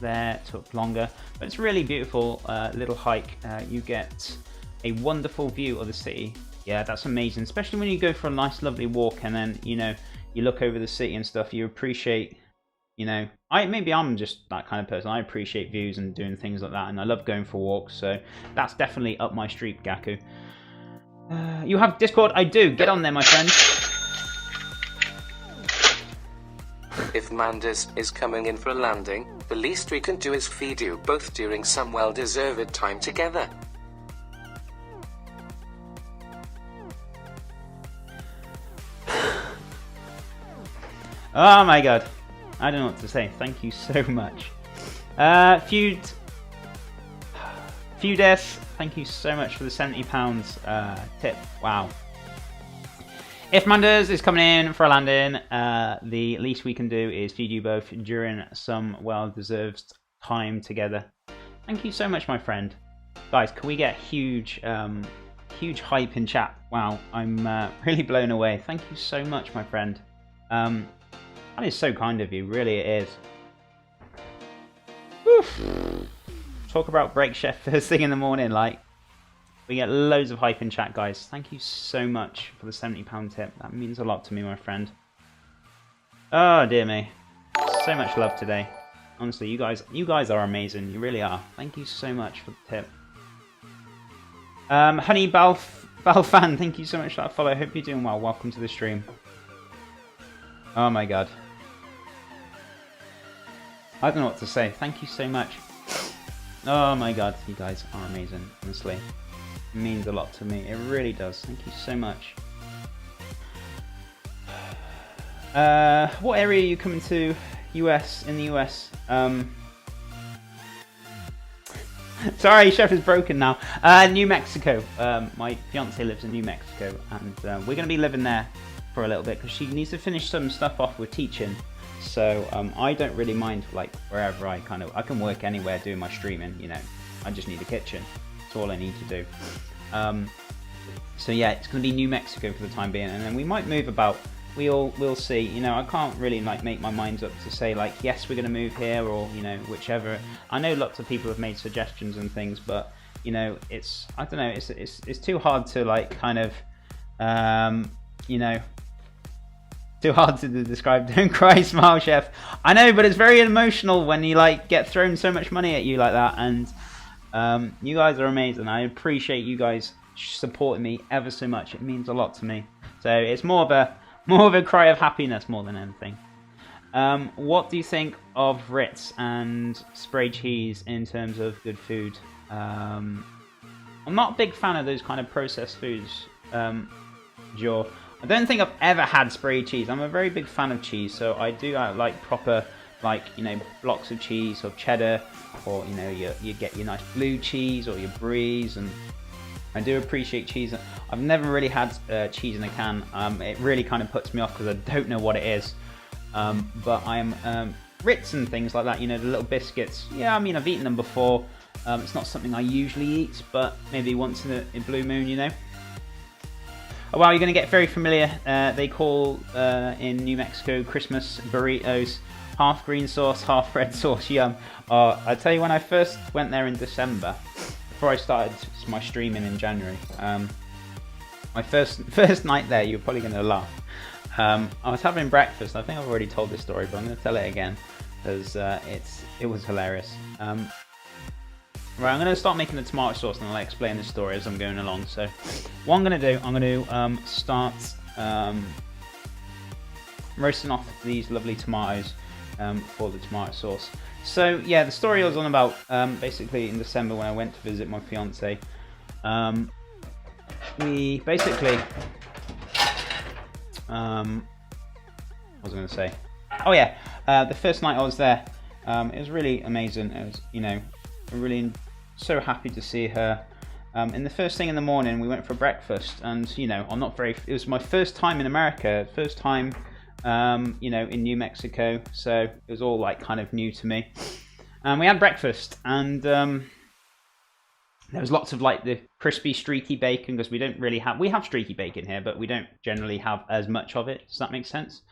there took longer, but it's really beautiful little hike. You get a wonderful view of the city. Yeah, that's amazing, especially when you go for a nice lovely walk and then, you know, you look over the city and stuff. You appreciate, you know, maybe I'm just that kind of person. I appreciate views and doing things like that, and I love going for walks, so that's definitely up my street, Gaku. You have Discord? I do. Get on there, my friend. If Mandus is coming in for a landing, the least we can do is feed you both during some well-deserved time together. Oh my god. I don't know what to say. Thank you so much. Feudes, thank you so much for the £70 tip. Wow. If Manders is coming in for a landing, the least we can do is feed you both during some well-deserved time together. Thank you so much, my friend. Guys, can we get huge hype in chat? Wow, I'm really blown away. Thank you so much, my friend. That is so kind of you, really it is. Oof. Talk about break chef first thing in the morning, like. We get loads of hype in chat, guys. Thank you so much for the £70 tip. That means a lot to me, my friend. Oh, dear me. So much love today. Honestly, you guys are amazing. You really are. Thank you so much for the tip. Honey Balfan, thank you so much for that follow. I hope you're doing well. Welcome to the stream. Oh my god. I don't know what to say. Thank you so much. Oh my god, you guys are amazing, honestly. It means a lot to me. It really does. Thank you so much. What area are you coming to? In the US? Sorry, chef is broken now. New Mexico. My fiance lives in New Mexico, and we're going to be living there for a little bit because she needs to finish some stuff off with teaching. So I don't really mind, like, wherever I can work anywhere doing my streaming. You know, I just need a kitchen. That's all I need to do. So yeah, it's going to be New Mexico for the time being, and then we might move about. We'll see. You know, I can't really like make my mind up to say like yes, we're going to move here, or you know, whichever. I know lots of people have made suggestions and things, but you know, I don't know. It's too hard to like kind of you know. Too hard to describe. Don't cry, smile, chef. I know, but it's very emotional when you like get thrown so much money at you like that. And you guys are amazing. I appreciate you guys supporting me ever so much. It means a lot to me. So it's more of a cry of happiness more than anything. What do you think of Ritz and spray cheese in terms of good food? I'm not a big fan of those kind of processed foods, Joe. I don't think I've ever had spray cheese. I'm a very big fan of cheese, so I do like proper, like, you know, blocks of cheese or cheddar, or you know, you get your nice blue cheese or your brie, and I do appreciate cheese. I've never really had cheese in a can. It really kind of puts me off because I don't know what it is. But I'm Ritz and things like that. You know, the little biscuits. Yeah, I mean, I've eaten them before. It's not something I usually eat, but maybe once in a blue moon, you know. Oh, wow, you're going to get very familiar. They call in New Mexico Christmas burritos half green sauce, half red sauce. Yum. I tell you, when I first went there in December, before I started my streaming in January, my first night there, you're probably going to laugh. I was having breakfast. I think I've already told this story, but I'm going to tell it again because it was hilarious. Right, I'm going to start making the tomato sauce and I'll explain the story as I'm going along. So what I'm going to do, I'm going to start roasting off these lovely tomatoes for the tomato sauce. So yeah, the story I was on about, basically in December when I went to visit my fiance, we basically, what was I going to say? Oh yeah, the first night I was there, it was really amazing. It was, you know, really so happy to see her. And the first thing in the morning, we went for breakfast, and you know, it was my first time in America, first time, you know, in New Mexico, so it was all like kind of new to me. And we had breakfast, and there was lots of like the crispy streaky bacon, because we have streaky bacon here, but we don't generally have as much of it. Does that make sense?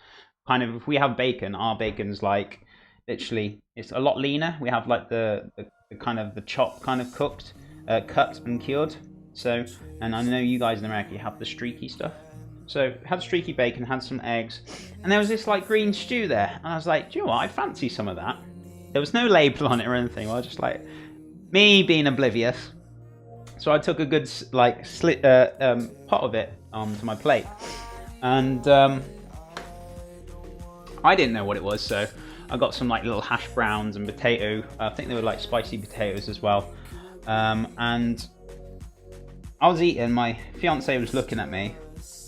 Kind of, if we have bacon, our bacon's like, literally, it's a lot leaner. We have like the kind of the chop kind of cooked, cut and cured. So, and I know you guys in America, you have the streaky stuff. So, had streaky bacon, had some eggs, and there was this like green stew there. And I was like, do you know what? I fancy some of that. There was no label on it or anything. I was just like, me being oblivious. So I took a good like pot of it onto my plate, and I didn't know what it was, so I got some like little hash browns and potato. I think they were like spicy potatoes as well. And I was eating. My fiance was looking at me.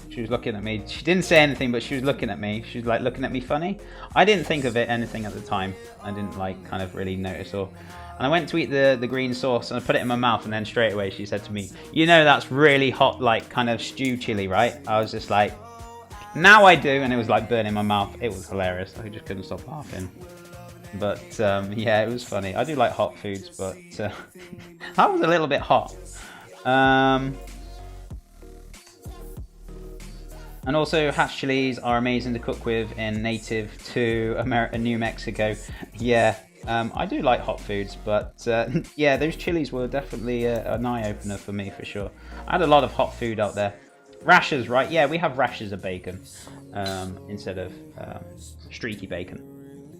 She was looking at me. She didn't say anything, but she was looking at me. She was like looking at me funny. I didn't think of it anything at the time. I didn't like kind of really notice or. And I went to eat the green sauce and I put it in my mouth, and then straight away she said to me, "You know that's really hot, like kind of stew chili, right?" I was just like, "Now I do," and it was like burning my mouth. It was hilarious. I just couldn't stop laughing. But yeah, it was funny. I do like hot foods, but that was a little bit hot. And also, hatch chilies are amazing to cook with and native to New Mexico. Yeah, I do like hot foods, but yeah, those chilies were definitely an eye-opener for me, for sure. I had a lot of hot food out there. Rashers, right? Yeah, we have rashers of bacon instead of streaky bacon.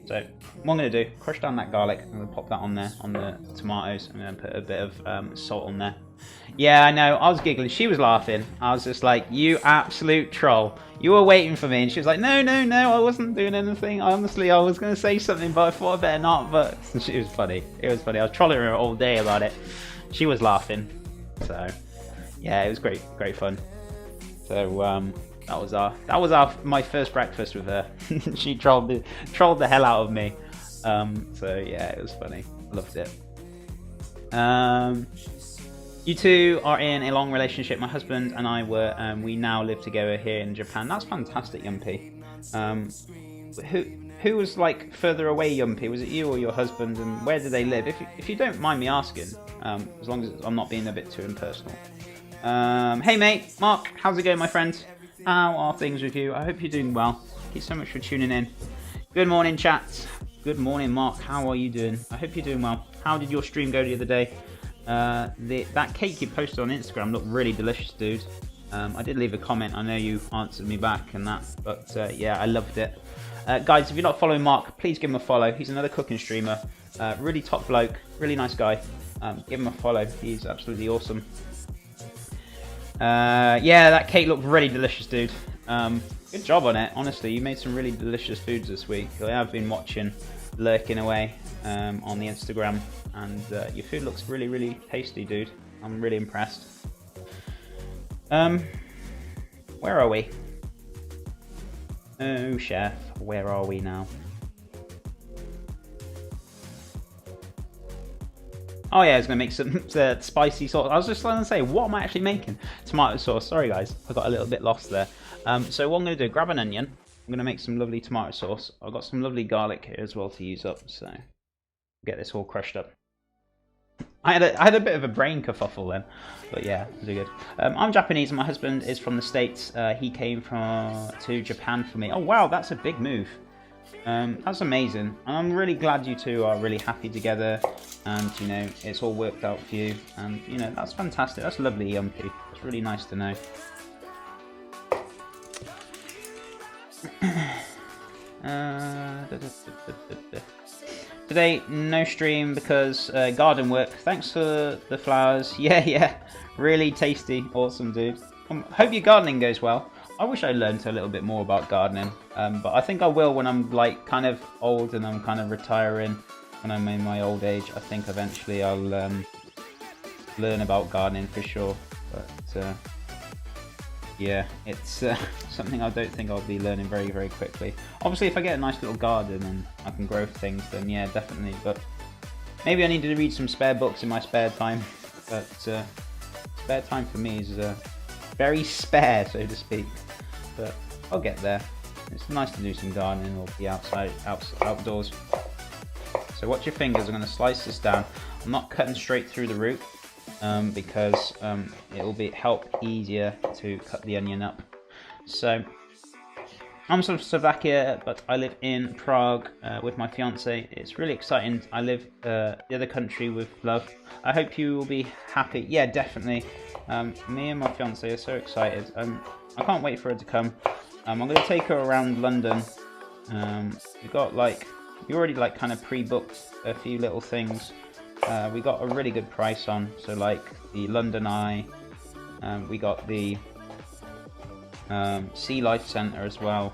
So what I'm going to do, crush down that garlic. I'm going to pop that on there, on the tomatoes, and then put a bit of salt on there. Yeah, I know, I was giggling. She was laughing. I was just like, you absolute troll. You were waiting for me. And she was like, no, no, no, I wasn't doing anything. Honestly, I was going to say something, but I thought I better not. But it was funny. It was funny. I was trolling her all day about it. She was laughing. So, yeah, it was great fun. So, that was my first breakfast with her. She trolled the hell out of me. So yeah, it was funny. Loved it. You two are in a long relationship. My husband and I were. We now live together here in Japan. That's fantastic, Yumpy. Who was like further away, Yumpy? Was it you or your husband? And where do they live? If you don't mind me asking, as long as I'm not being a bit too impersonal. Hey mate, Mark, how's it going, my friend? How are things with you? I hope you're doing well. Thank you so much for tuning in. Good morning, chat. Good morning, Mark. How are you doing? I hope you're doing well. How did your stream go the other day? That cake you posted on Instagram looked really delicious, dude. I did leave a comment. I know you answered me back and that, but yeah, I loved it. Guys, if you're not following Mark, please give him a follow. He's another cooking streamer. Really top bloke, really nice guy. Give him a follow. He's absolutely awesome. Yeah, that cake looked really delicious, dude. Good job on it. Honestly, you made some really delicious foods this week. I have been watching, lurking away on the Instagram, and your food looks really, really tasty, dude. I'm really impressed. Where are we? Oh, chef, where are we now? Oh yeah, I was going to make some spicy sauce. I was just going to say, what am I actually making? Tomato sauce. Sorry guys, I got a little bit lost there. So what I'm going to do, grab an onion. I'm going to make some lovely tomato sauce. I've got some lovely garlic here as well to use up. So get this all crushed up. I had a bit of a brain kerfuffle then, but yeah, it was good. I'm Japanese and my husband is from the States. He came to Japan for me. Oh wow, that's a big move. That's amazing, and I'm really glad you two are really happy together, and you know it's all worked out for you, and you know that's fantastic. That's lovely, Yumpy. It's really nice to know. Today no stream because garden work. Thanks for the flowers. Yeah, really tasty, awesome, dude. Hope your gardening goes well. I wish I learned a little bit more about gardening, but I think I will when I'm like kind of old and I'm kind of retiring, when I'm in my old age. I think eventually I'll learn about gardening for sure. But yeah, it's something I don't think I'll be learning very, very quickly. Obviously, if I get a nice little garden and I can grow things, then yeah, definitely. But maybe I need to read some spare books in my spare time. But spare time for me is very spare, so to speak. But I'll get there. It's nice to do some gardening or be outdoors. So watch your fingers. I'm going to slice this down. I'm not cutting straight through the root because it will help easier to cut the onion up. So I'm from Slovakia, but I live in Prague with my fiance. It's really exciting. I live the other country with love. I hope you will be happy. Yeah, definitely. Me and my fiance are so excited. I can't wait for her to come. I'm going to take her around London. We already like kind of pre-booked a few little things. We got a really good price on. So like the London Eye. We got the Sea Life Centre as well,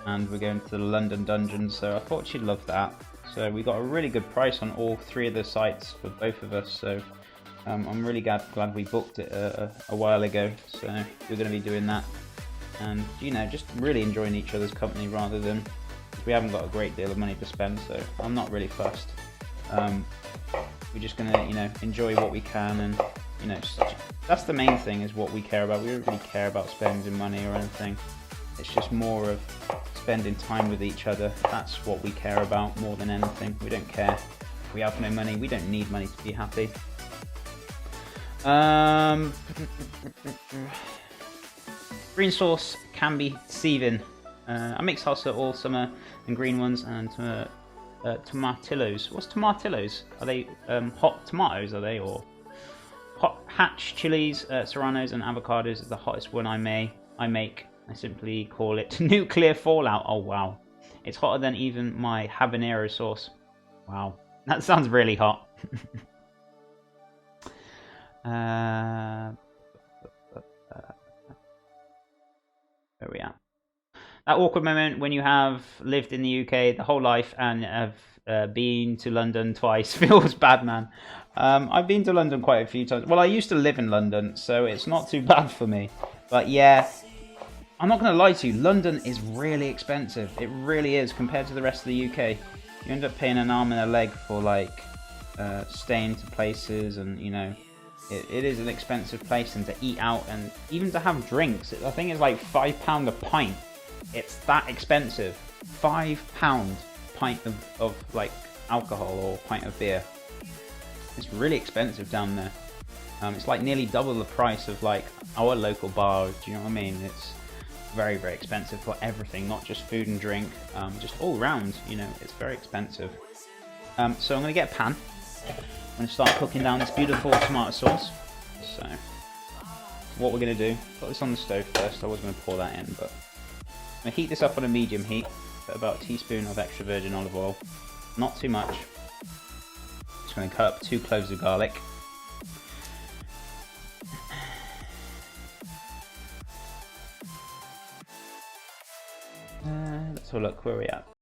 and we're going to the London Dungeons, so I thought she'd love that. So we got a really good price on all 3 of the sites for both of us, so I'm really glad we booked it a while ago. So we're going to be doing that, and you know, just really enjoying each other's company rather than, we haven't got a great deal of money to spend, so I'm not really fussed. We're just going to, you know, enjoy what we can, and you know, that's the main thing, is what we care about. We don't really care about spending money or anything. It's just more of spending time with each other. That's what we care about more than anything. We don't care. We have no money. We don't need money to be happy. Green sauce can be deceiving. I mix salsa all summer and green ones and tomatillos. What's tomatillos? Are they hot tomatoes? Are they, or hot hatch chilies, serranos, and avocados is the hottest one I make. I simply call it nuclear fallout. Oh wow, it's hotter than even my habanero sauce. Wow, that sounds really hot. Where are we at? That awkward moment when you have lived in the UK the whole life and have been to London twice feels bad, man. I've been to London quite a few times. Well, I used to live in London, so it's not too bad for me. But yeah, I'm not going to lie to you, London is really expensive. It really is, compared to the rest of the UK. You end up paying an arm and a leg for like staying to places, and you know, it is an expensive place, and to eat out and even to have drinks. I think it's like £5 a pint. It's that expensive. £5 pint of like alcohol or pint of beer. It's really expensive down there. It's like nearly double the price of like our local bar. Do you know what I mean? It's very, very expensive for everything, not just food and drink, just all round. You know, it's very expensive. So I'm gonna get a pan. I'm gonna start cooking down this beautiful tomato sauce. So what we're gonna do? Put this on the stove first. I was gonna pour that in, but I'm gonna heat this up on a medium heat. Put about a teaspoon of extra virgin olive oil. Not too much. Just going to cut up 2 cloves of garlic. Let's have a look, where are we at?